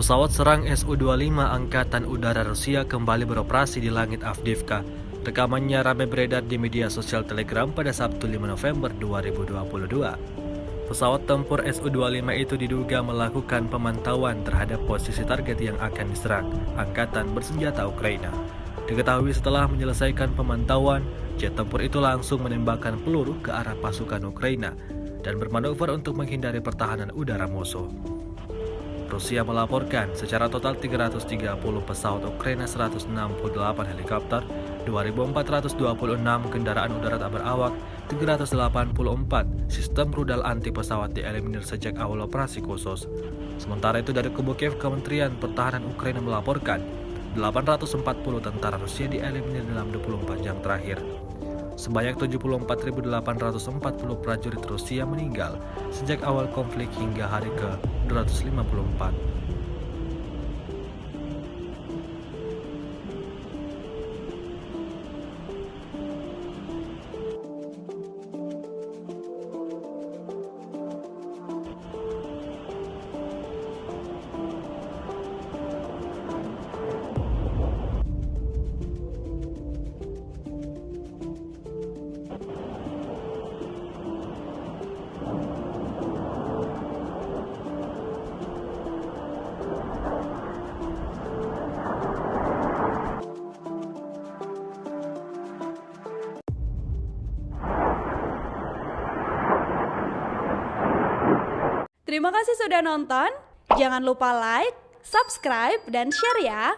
Pesawat serang Su-25 Angkatan Udara Rusia kembali beroperasi di langit Avdiivka. Rekamannya ramai beredar di media sosial Telegram pada Sabtu 5 November 2022. Pesawat tempur Su-25 itu diduga melakukan pemantauan terhadap posisi target yang akan diserang Angkatan Bersenjata Ukraina. Diketahui setelah menyelesaikan pemantauan, jet tempur itu langsung menembakkan peluru ke arah pasukan Ukraina dan bermanuver untuk menghindari pertahanan udara musuh. Rusia melaporkan secara total 330 pesawat Ukraina, 168 helikopter, 2.426 kendaraan udara tak berawak, 384 sistem rudal anti pesawat dieliminir sejak awal operasi khusus. Sementara itu dari kubu Kiev, Kementerian Pertahanan Ukraina melaporkan 840 tentara Rusia dieliminir dalam 24 jam terakhir. Sebanyak 74.840 prajurit Rusia meninggal sejak awal konflik hingga hari ke-254. Terima kasih sudah nonton. Jangan lupa like, subscribe, dan share ya.